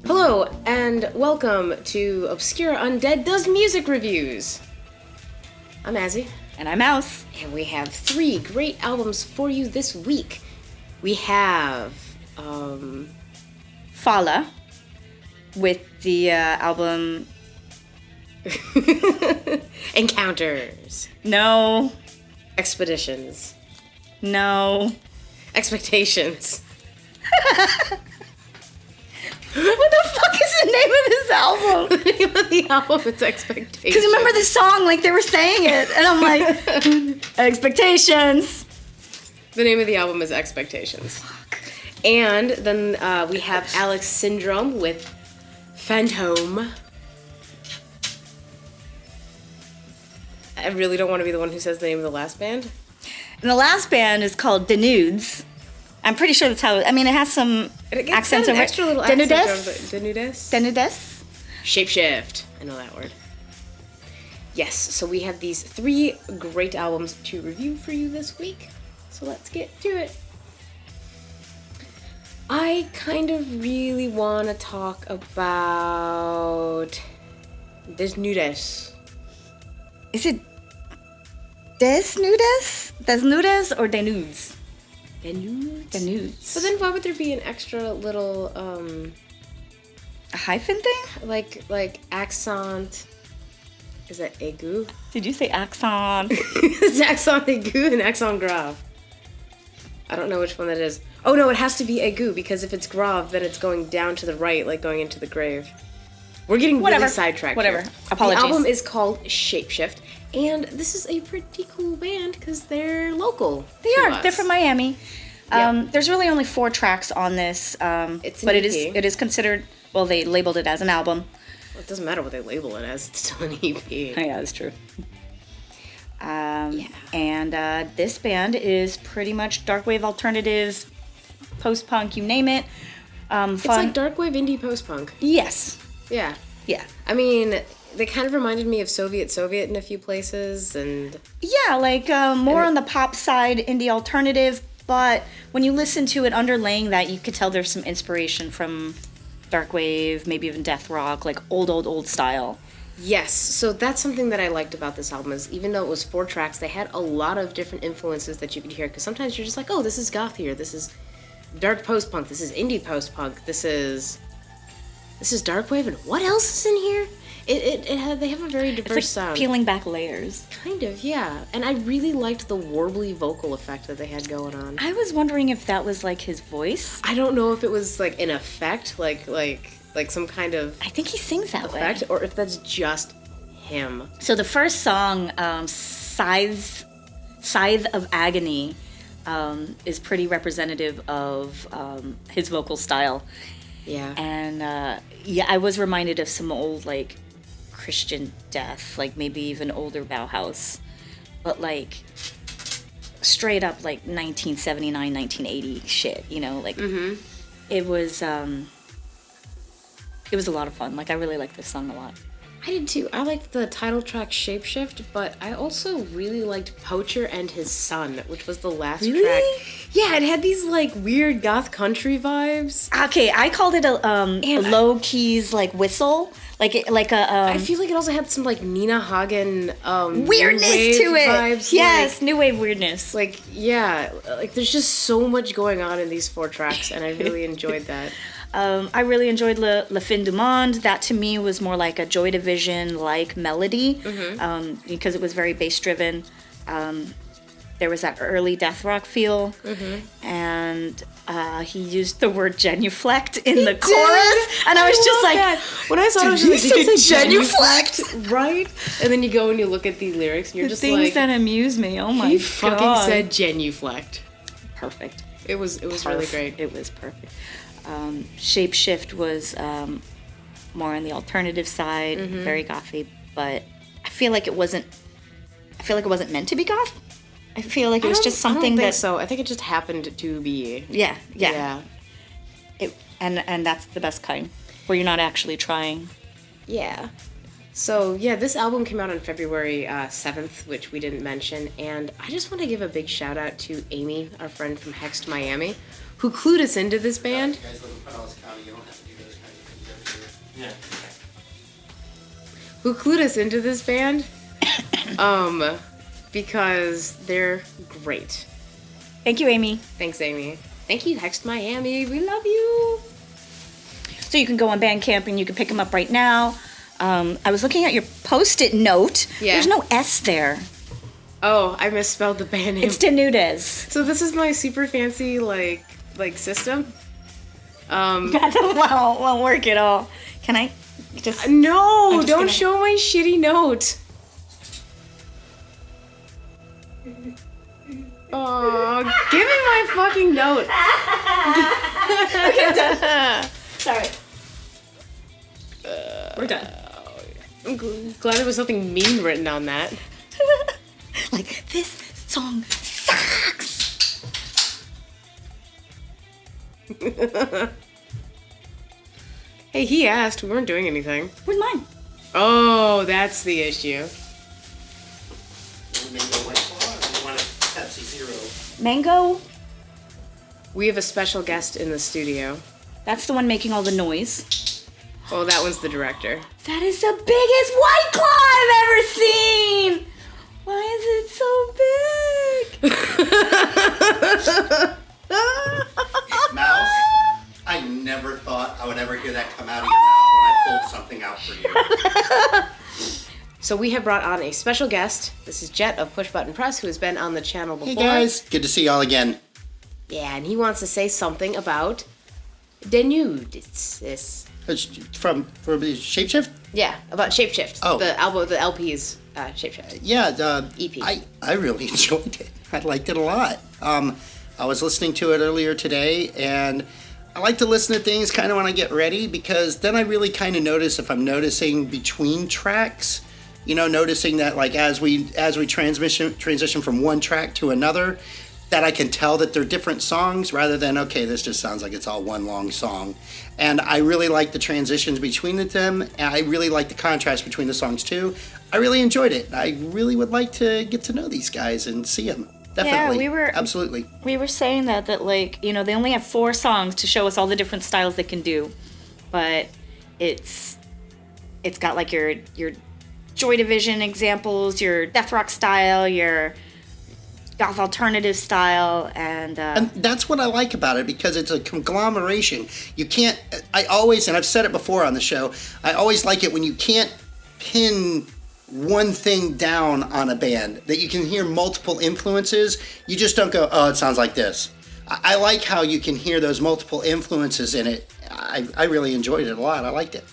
Hello, and welcome to Obscure Undead Does Music Reviews. I'm Azzy. And I'm Mouse. And we have 3 great albums for you this week. We have, Falle with the album... Encounters. No. Expeditions. No. Expectations. What the fuck is the name of this album? The name of the album is Expectations. Because remember the song, like they were saying it, and I'm like, Expectations. The name of the album is Expectations. Fuck. And then we have Alex Sindrome with Phantom. I really don't want to be the one who says the name of the last band. And the last band is called Dénudés. I'm pretty sure that's how. It has some accents over it. Extra little Dénudés. Dénudés. Dénudés. Shapeshift. I know that word. Yes, so we have these 3 great albums to review for you this week. So let's get to it. I kind of really want to talk about Dénudés. Is it Dénudés? Dénudés or Dénudes? Dénudes. But then why would there be an extra little, A hyphen thing? like accent? Is that aigu? Did you say accent? It's accent aigu and accent grave. I don't know which one that is. Oh no, it has to be aigu because if it's grave, then it's going down to the right, like going into the grave. We're getting really sidetracked. Whatever. Apologies. The album is called Shapeshift, and this is a pretty cool band because they're local. They're from Miami. Yeah. There's really only 4 tracks on this, It's an but EP. it is considered. Well, they labeled it as an album. Well, it doesn't matter what they label it as; it's still an EP. Yeah, that's true. And this band is pretty much darkwave alternative, post-punk, you name it. Fun. It's like darkwave indie post-punk. Yes. Yeah. Yeah. I mean, they kind of reminded me of Soviet in a few places, and Yeah, like more on the pop side, indie alternative, but when you listen to it underlaying that, you could tell there's some inspiration from darkwave, maybe even death rock, like old style. yes, so that's something that I liked about this album is even though it was 4 tracks, they had a lot of different influences that you could hear, because sometimes you're just like, oh, this is goth here, this is dark post-punk, this is indie post-punk, this is darkwave, and what else is in here? They have a very diverse It's like sound. peeling back layers. Kind of, yeah. And I really liked the warbly vocal effect that they had going on. I was wondering if that was like his voice. I don't know if it was like an effect, like some kind of I think he sings that effect, way. or if that's just him. So the first song, Scythe of Agony, is pretty representative of his vocal style. Yeah. And I was reminded of some old like Christian death, like maybe even older Bauhaus, but like straight up like 1979, 1980 shit, you know, like it was a lot of fun. Like I really like this song a lot. I did too. I liked the title track Shapeshift, but I also really liked Poacher and His Son, which was the last track. Yeah, it had these like weird goth country vibes. Okay, I called it a low keys like whistle, like a I feel like it also had some like Nina Hagen weirdness new wave to it. Vibes, Yes, new wave weirdness. like there's just so much going on in these 4 tracks, and I really enjoyed that. I really enjoyed Le Fin du Monde. That to me was more like a Joy Division-like melody, because it was very bass-driven. There was that early death rock feel, and he used the word genuflect in the chorus, and I was just like, that. When I saw it, I was did just you like, say genuflect, right? And then you go and you look at the lyrics, and you're the just things like, that amuse me. Oh my he god! fucking said genuflect. Perfect. It was really great. It was perfect. Shapeshift was more on the alternative side, very gothy, but I feel like it wasn't meant to be goth. I feel like it was just something I don't think that. so. I think it just happened to be. Yeah. And that's the best kind, where you're not actually trying. Yeah. So, yeah, this album came out on February 7th, which we didn't mention, and I just want to give a big shout out to Amy, our friend from Hexed Miami, who clued us into this band. You guys live in Pinellas County, you don't have to do those kinds of things Yeah. Who clued us into this band? Because they're great. Thank you, Amy. Thanks, Amy. Thank you, Hext Miami. We love you. So you can go on Bandcamp and you can pick them up right now. I was looking at your Post-it note. Yeah. There's no S there. Oh, I misspelled the band name. It's Dénudés. So this is my super fancy like system. That won't work at all. Can I just? No, just don't gonna- show my shitty note. Oh, give me my fucking note. Sorry. We're done. I'm glad there was something mean written on that. Like, this song sucks. Hey, he asked. We weren't doing anything. Where's mine? Oh, that's the issue. Mango White Claw, or do you want a Pepsi Zero? Mango. We have a special guest in the studio. That's the one making all the noise. Oh, that one's the director. That is the biggest White Claw I've ever seen. Why is it so big? Mouse, I never thought I would ever hear that come out of your mouth when I pulled something out for you. So we have brought on a special guest. This is Jet of Push Button Press, who has been on the channel before. Hey guys, good to see y'all again. Yeah, and he wants to say something about Dénudés. It's from Shapeshift? Yeah, about Shapeshift. Oh. The album, the LP's Shapeshift. Yeah, EP. I really enjoyed it. I liked it a lot. I was listening to it earlier today, and I like to listen to things kind of when I get ready, because then I really kind of notice if I'm noticing between tracks, you know, noticing that like as we transition from one track to another, that I can tell that they're different songs rather than, okay, this just sounds like it's all one long song. And I really like the transitions between them, and I really like the contrast between the songs too. I really enjoyed it. I really would like to get to know these guys and see them. Definitely. Absolutely. We were saying that like, you know, they only have 4 songs to show us all the different styles they can do, but it's got like your Joy Division examples, your death rock style, your goth alternative style, and that's what I like about it, because it's a conglomeration. You can't, I always, and I've said it before on the show, I always like it when you can't pin one thing down on a band, that you can hear multiple influences. You just don't go, oh, it sounds like this. I like how you can hear those multiple influences in it. I really enjoyed it a lot. I liked it.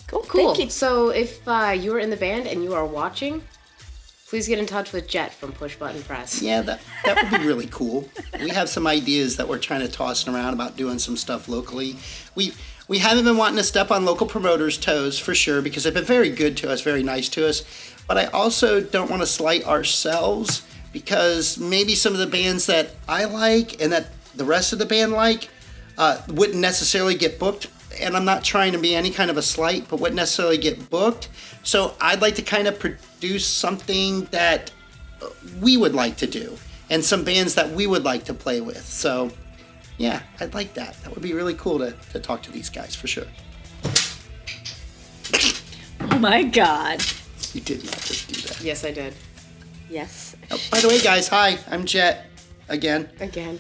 Cool. Thank you. So if you are in the band and you are watching, please get in touch with Jet from Push Button Press. Yeah, that would be really cool. We have some ideas that we're trying to toss around about doing some stuff locally. We haven't been wanting to step on local promoters' toes for sure, because they've been very good to us, very nice to us. But I also don't want to slight ourselves, because maybe some of the bands that I like and that the rest of the band like wouldn't necessarily get booked. And I'm not trying to be any kind of a slight, but wouldn't necessarily get booked. So I'd like to kind of produce something that we would like to do, and some bands that we would like to play with. So yeah, I'd like that. That would be really cool to talk to these guys for sure. oh my god. You did not just do that. Yes, I did. Yes. Oh, by the way, guys, hi, I'm Jet again. Again.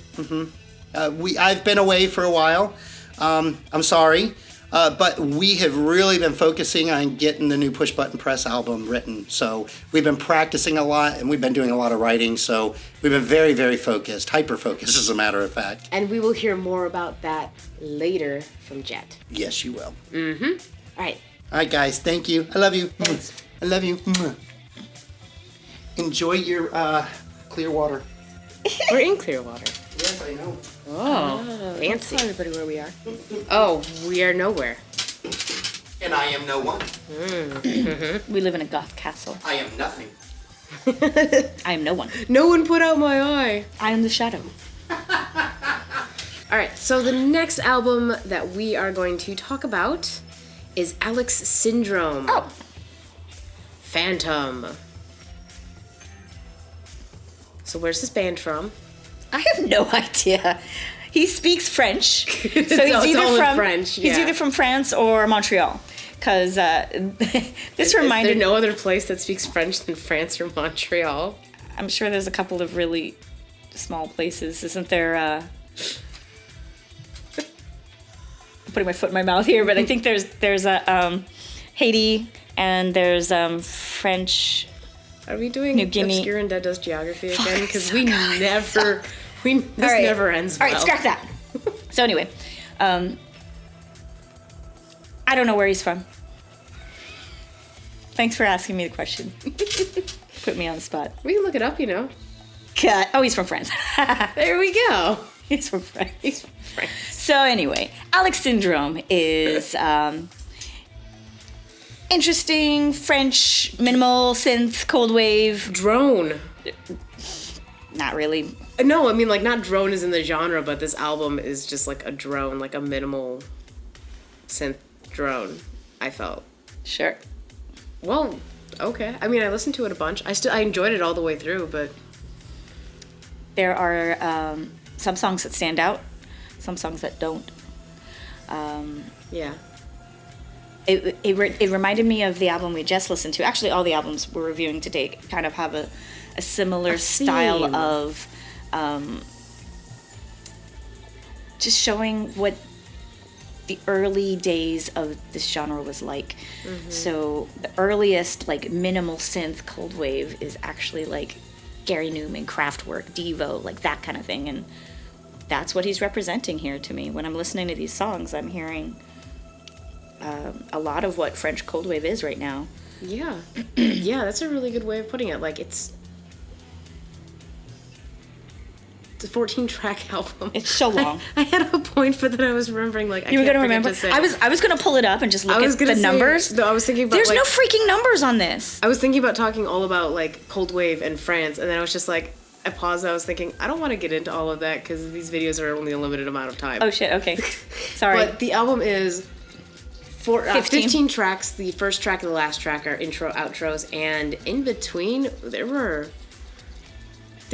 I've been away for a while. I'm sorry, but we have really been focusing on getting the new Push Button Press album written. So we've been practicing a lot, and we've been doing a lot of writing. So we've been very, very focused, hyper-focused, as a matter of fact. And we will hear more about that later from Jet. Yes, you will. All right. All right, guys, thank you. I love you. Thanks. I love you. Enjoy your clear water. We're in Clearwater. Yes, I know. Oh, fancy. Tell everybody where we are. Oh, we are nowhere. And I am no one. We live in a goth castle. I am nothing. I am no one. No one put out my eye. I am the shadow. All right, so the next album that we are going to talk about is Alex Syndrome. Oh. Phantom. So where's this band from? I have no idea. He speaks French, so he's it's all in from French, He's yeah. either from France or Montreal, because this Is reminded. there no other place that speaks French than France or Montreal? I'm sure there's a couple of really small places, isn't there? I'm putting my foot in my mouth here, but I think there's a Haiti and there's French. Are we doing New Guinea. Obscure and Dead Does Geography Fuck, again? Because so we good, never, this right. never ends well. All right, scratch that. So anyway, I don't know where he's from. Thanks for asking me the question. Put me on the spot. We can look it up, you know. Cut. Oh, he's from France. There we go. He's from France. He's from France. So anyway, Alex Syndrome is interesting French minimal synth cold wave. Drone. Not really. No, I mean, like, not drone is in the genre, but this album is just like a drone, like a minimal synth drone, I felt. Sure. Well, okay. I mean, I listened to it a bunch. I enjoyed it all the way through, but There are some songs that stand out, some songs that don't. yeah. It reminded me of the album we just listened to. Actually, all the albums we're reviewing today kind of have a similar style theme. of just showing what the early days of this genre was like. Mm-hmm. So the earliest like minimal synth cold wave is actually like Gary Newman, Kraftwerk, Devo, like that kind of thing, and that's what he's representing here to me. When I'm listening to these songs, I'm hearing a lot of what French cold wave is right now. Yeah. Yeah, that's a really good way of putting it. Like, it's a 14-track album. It's so long. I had a point for that I was remembering. Like, You were gonna forget remember? to say. I was gonna pull it up and just look at the numbers. No, I was thinking about. There's like, no freaking numbers on this. I was thinking about talking all about like cold wave and France, and then I was just like, I paused. I was thinking, I don't want to get into all of that because these videos are only a limited amount of time. Oh shit. Okay. Sorry. But the album is 15. 15 tracks. The first track and the last track are intro, outros, and in between there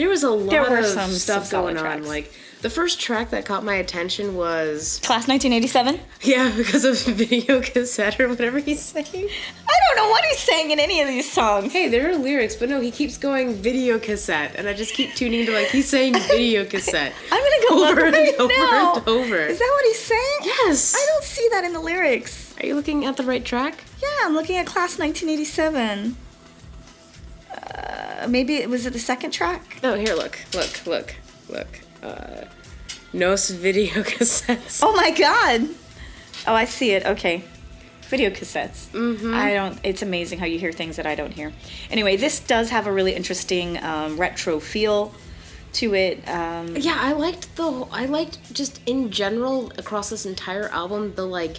was a lot of some stuff solid going on. tracks. Like, the first track that caught my attention was Class 1987. yeah, because of video cassette or whatever he's saying. I don't know what he's saying in any of these songs. Hey, there are lyrics, but no, he keeps going video cassette, and I just keep tuning to like he's saying video cassette. I'm gonna go over look and right over now. and over. Is that what he's saying? Yes. I don't see that in the lyrics. Are you looking at the right track? Yeah, I'm looking at Class 1987. Maybe it was it the second track? Oh, here, look. Nos video cassettes. Oh my god. Oh, I see it. Okay. Video cassettes. Mm-hmm. It's amazing how you hear things that I don't hear. Anyway, this does have a really interesting retro feel to it. Yeah, I liked just in general across this entire album the like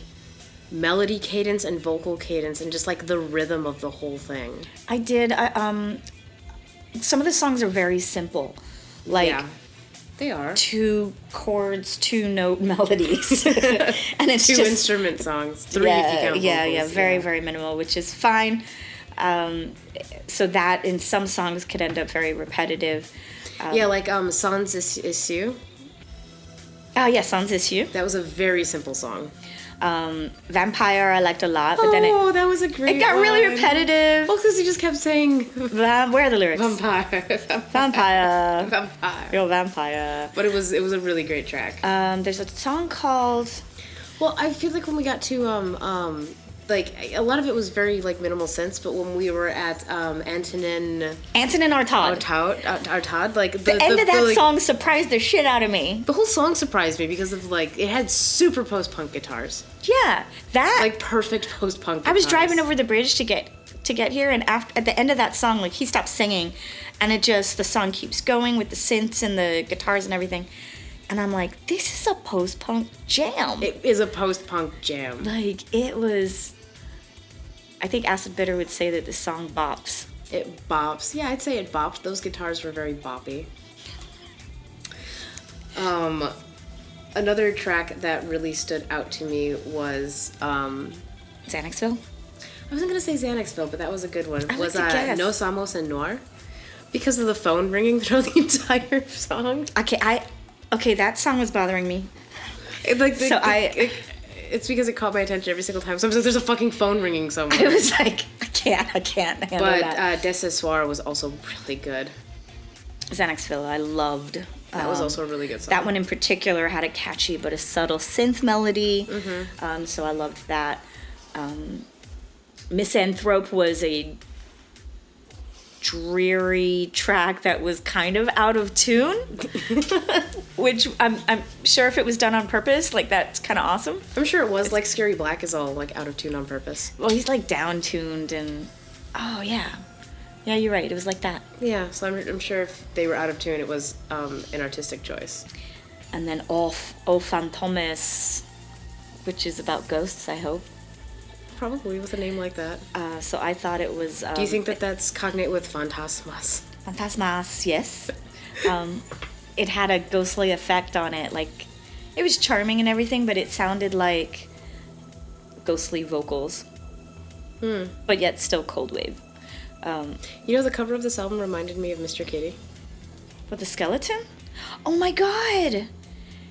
melody cadence and vocal cadence and just like the rhythm of the whole thing. I did. Some of the songs are very simple. Like, yeah, they are. 2 chords, 2 note melodies. And it's 2 just instrument songs. 3 if you count vocals. very, very minimal, which is fine. So that in some songs could end up very repetitive. Yeah, like Sans Issue. Oh yeah, Sans Issue. That was a very simple song. Vampire I liked a lot, but then that was a great it got really one. repetitive. Well, because he just kept saying Where are the lyrics? vampire. Vampire. Vampire. Yo, vampire. But it was a really great track. There's a song called Well, I feel like when we got to like a lot of it was very like minimal synths, but when we were at Antonin Artaud, like the end of that song surprised the shit out of me. the whole song surprised me because of like it had super post punk guitars, Yeah, that like perfect post punk. I was driving over the bridge to get here, and at the end of that song, like he stopped singing, and the song keeps going with the synths and the guitars and everything, and I'm like, this is a post punk jam. It is a post punk jam. Like it was. I think Acid Bitter would say that the song bops. It bops. Yeah, I'd say it bopped. Those guitars were very boppy. Another track that really stood out to me was Xanaxville? I wasn't gonna say Xanaxville, but that was a good one. I Was like to guess. No Samos and Noir, because of the phone ringing throughout the entire song. Okay, Okay, that song was bothering me. It's because it caught my attention every single time. Sometimes there's a fucking phone ringing somewhere. I was like, I can't handle that. But Des Soir was also really good. Xanax Villa, I loved. That was also a really good song. That one in particular had a catchy but a subtle synth melody. So I loved that. Misanthrope was a dreary track that was kind of out of tune, which I'm sure if it was done on purpose, like that's kind of awesome. I'm sure it was. Like Scary Black is all like out of tune on purpose. Well, he's like down tuned and yeah, you're right. It was like that. Yeah, so I'm sure if they were out of tune, it was an artistic choice. And then O Fantomes, which is about ghosts, I hope. Probably with a name like that. So I thought it was... Do you think that that's cognate with Fantasmas? Fantasmas, yes. It had a ghostly effect on it. Like, it was charming and everything, but it sounded like ghostly vocals. But yet still cold wave. You know, the cover of this album reminded me of Mr. Kitty. With the skeleton? Oh my god!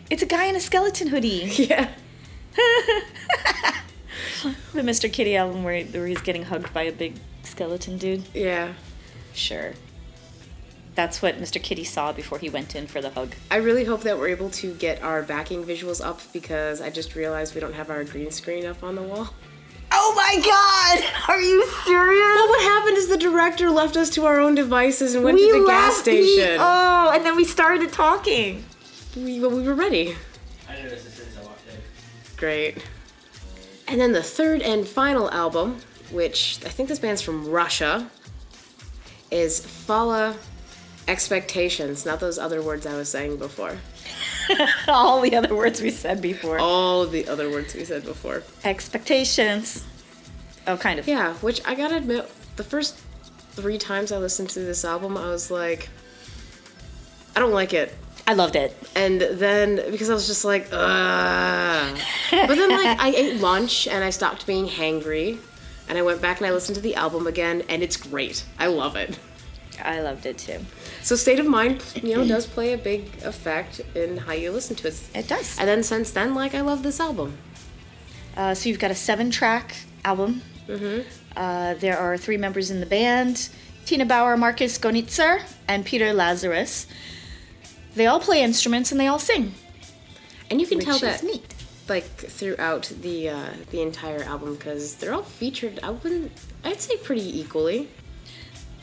It's a guy in a skeleton hoodie. Yeah. The Mr. Kitty album where he's getting hugged by a big skeleton dude. Yeah. Sure. That's what Mr. Kitty saw before he went in for the hug. I really hope that we're able to get our backing visuals up because I just realized we don't have our green screen up on the wall. Oh my god! Are you serious? Well, what happened is the director left us to our own devices and went to the gas station. And then we started talking. We were ready. I noticed this is a lot there. Great. And then the third and final album, which I think this band's from Russia, is Falle Expectations, not those other words I was saying before. All the other words we said before. All the other words we said before. Expectations. Oh, kind of. Yeah, which I gotta admit, the first 3 times I listened to this album, I was like, I don't like it. I loved it. And then, because I was just like, ugh. But then, like, I ate lunch and I stopped being hangry. And I went back and I listened to the album again, and it's great. I love it. I loved it too. So state of mind, does play a big effect in how you listen to it. It does. And then since then, like, I love this album. So you've got a 7-track album. There are 3 members in the band. Tina Bauer, Marcus Gonitzer, and Peter Lazarus. They all play instruments and they all sing. And you can which tell is that, neat. like, throughout the entire album, because they're all featured, I'd say pretty equally.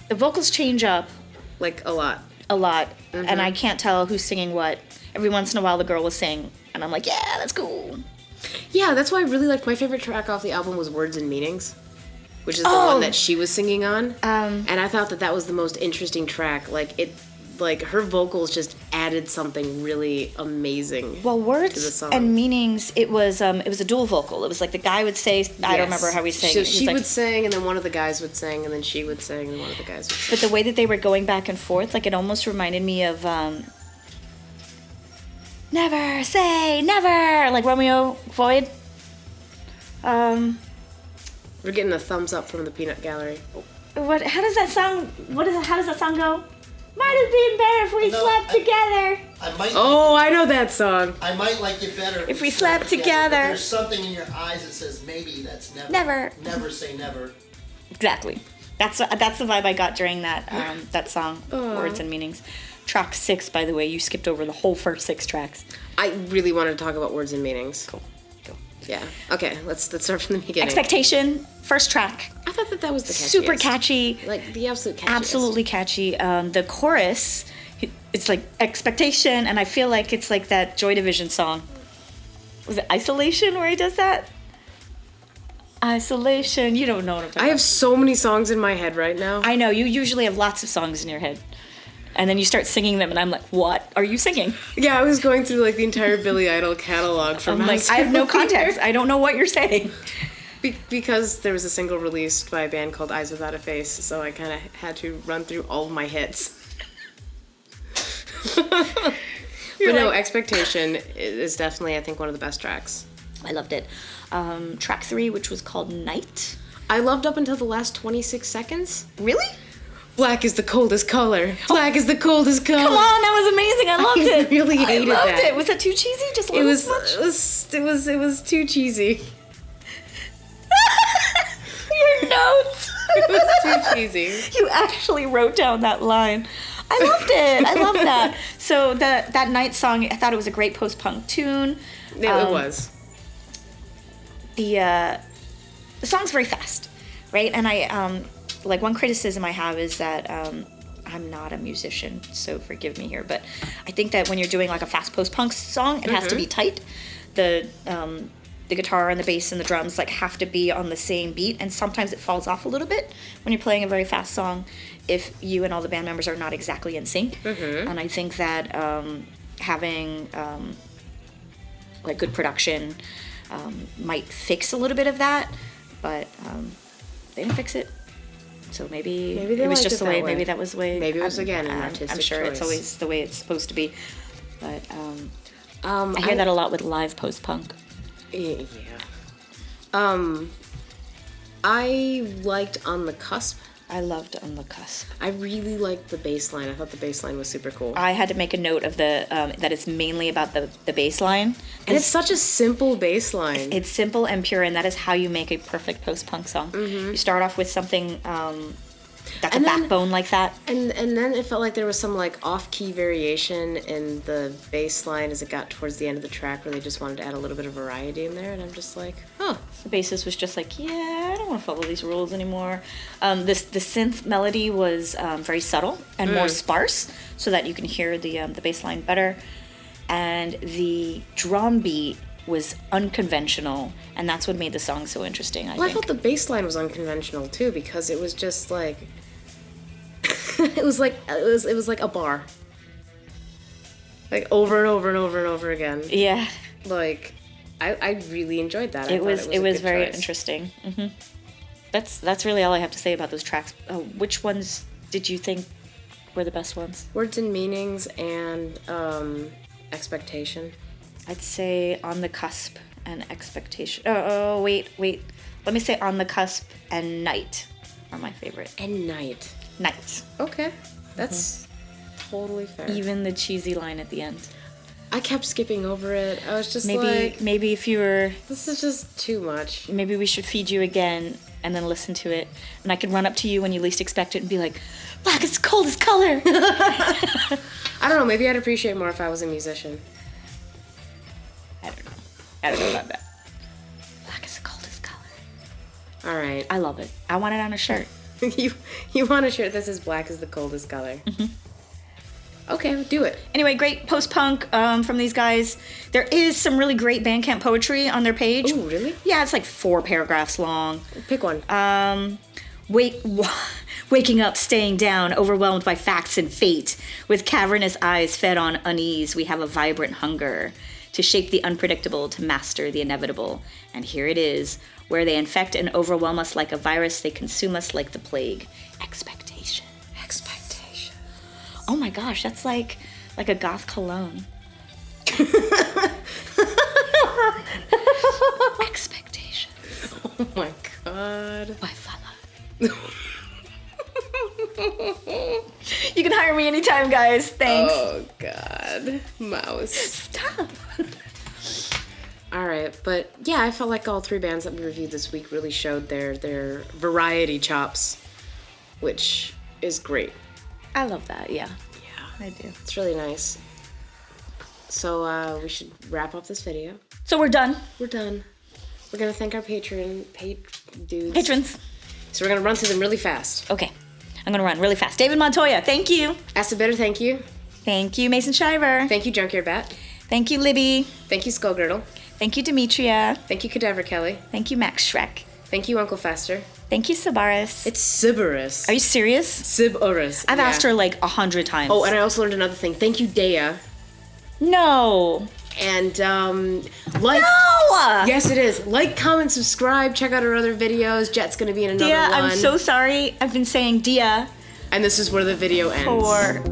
The vocals change up Like, a lot. a lot, and I can't tell who's singing what. Every once in a while the girl will sing, and I'm like, yeah, that's cool. Yeah, that's why I really liked, my favorite track off the album was Words and Meanings, which is the one that she was singing on. And I thought that was the most interesting track. Like, her vocals just added something really amazing. Well, to the Words song. and Meanings, it was a dual vocal. It was like the guy would say, I don't remember how he sang. So He's she like, would sing, and then one of the guys would sing, and then she would sing, and one of the guys would sing. but the way that they were going back and forth, like, it almost reminded me of Never Say Never, like Romeo Void. We're getting a thumbs up from the Peanut Gallery. What? How does that sound? How does that song go? Might have been better if we slept together. I know that song. I might like it better If we slept together. But there's something in your eyes that says maybe that's never. Never. Never say never. Exactly. That's the vibe I got during that that song, Words and Meanings. Track 6, by the way, you skipped over the whole first 6 tracks. I really wanted to talk about Words and Meanings. Cool. Go. Yeah. Okay, let's start from the beginning. Expectation, first track. I thought that was the catchiest. Super catchy. Like, the absolute catchiest. Absolutely catchy. The chorus, it's like expectation, and I feel like it's like that Joy Division song. Was it Isolation where he does that? Isolation. You don't know what I'm talking I have so many songs in my head right now. I know, you usually have lots of songs in your head. And then you start singing them, and I'm like, what are you singing? Yeah, I was going through, like, the entire Billy Idol catalog from I'm like, I have no context. I don't know what you're saying. Because there was a single released by a band called Eyes Without a Face, so I kind of had to run through all of my hits. But no, Expectation is definitely, I think, one of the best tracks. I loved it. Track 3, which was called Night. I loved up until the last 26 seconds. Really? Black is the coldest color. Black is the coldest color. Come on, that was amazing. I loved it. I really I hated loved that. it. Was that too cheesy? Just a It little was, much? it was too cheesy. Your notes. It was too cheesy. You actually wrote down that line. I loved it. I loved that. So that night song, I thought it was a great post-punk tune. It was. The song's very fast, right? And I like one criticism I have is that I'm not a musician, so forgive me here, but I think that when you're doing like a fast post-punk song, it has to be tight. The guitar and the bass and the drums like have to be on the same beat, and sometimes it falls off a little bit when you're playing a very fast song if you and all the band members are not exactly in sync. And I think that having like good production might fix a little bit of that, but they didn't fix it. So maybe they it was liked just it the that way. way. Maybe that was the way. Maybe it was, again, an I'm artistic sure it's choice. always the way it's supposed to be. But I hear that a lot with live post punk. Yeah. I liked On the Cusp. I loved On the Cusp. I really liked the bass line. I thought the bass line was super cool. I had to make a note of the that it's mainly about the bass line. And it's such a simple bass line. It's simple and pure, and that is how you make a perfect post-punk song. You start off with something that's And a then- backbone like that. And then it felt like there was some like off-key variation in the bass line as it got towards the end of the track where they just wanted to add a little bit of variety in there, and I'm just like, huh. The bassist was just like, yeah, I don't want to follow these rules anymore. The synth melody was very subtle and more sparse, so that you can hear the bass line better. And the drum beat was unconventional, and that's what made the song so interesting. I Well, I think. thought the bass line was unconventional too because it was just like it was like a bar. Like over and over and over and over again. Yeah, Like I really enjoyed that. I it thought was a good very choice. interesting. That's really all I have to say about those tracks. Which ones did you think were the best ones? Words and Meanings and Expectation. I'd say On the Cusp and Expectation. Oh, wait. Let me say On the Cusp and Night are my favorite. And Night. Night. Okay. That's totally fair. Even the cheesy line at the end. I kept skipping over it. I was just Maybe like, maybe if you were, this is just too much. maybe we should feed you again and then listen to it, and I can run up to you when you least expect it and be like, "Black is the coldest color." I don't know. Maybe I'd appreciate more if I was a musician. I don't know about that. Black is the coldest color. All right. I love it. I want it on a shirt. you want a shirt that says black is the coldest color. Okay, do it. Anyway, great post-punk from these guys. There is some really great Bandcamp poetry on their page. Ooh, really? Yeah, it's like 4 paragraphs long. Pick one. Waking up, staying down, overwhelmed by facts and fate. With cavernous eyes fed on unease, we have a vibrant hunger to shape the unpredictable, to master the inevitable. And here it is, where they infect and overwhelm us like a virus, they consume us like the plague. Expectation. Expectation. Oh my gosh, that's like a goth cologne. Expectation Oh my god. by Falle. You can hire me anytime, guys. Thanks. Oh god. Mouse. Stop. All right, but yeah, I felt like all 3 bands that we reviewed this week really showed their variety chops, which is great. I love that. Yeah, Yeah. I do. It's really nice. So we should wrap up this video. So we're done. We're done. We're gonna thank our dudes. Patrons. So we're gonna run through them really fast. Okay. I'm gonna run really fast. David Montoya, thank you. Asa Bitter, thank you. Thank you, Mason Shiver. Thank you, Junkyard Bat. Thank you, Libby. Thank you, Skullgirdle. Thank you, Demetria. Thank you, Cadaver Kelly. Thank you, Max Shrek. Thank you, Uncle Fester. Thank you, Sabaris. It's Sybaris. Are you serious? Sybaris. I've asked her like 100 times. Oh, and I also learned another thing. Thank you, Dea. No. And like. No! Yes, it is. Like, comment, subscribe. Check out our other videos. Jet's gonna be in another Dia, one. I'm so sorry. I've been saying Dia And this is where the video ends. for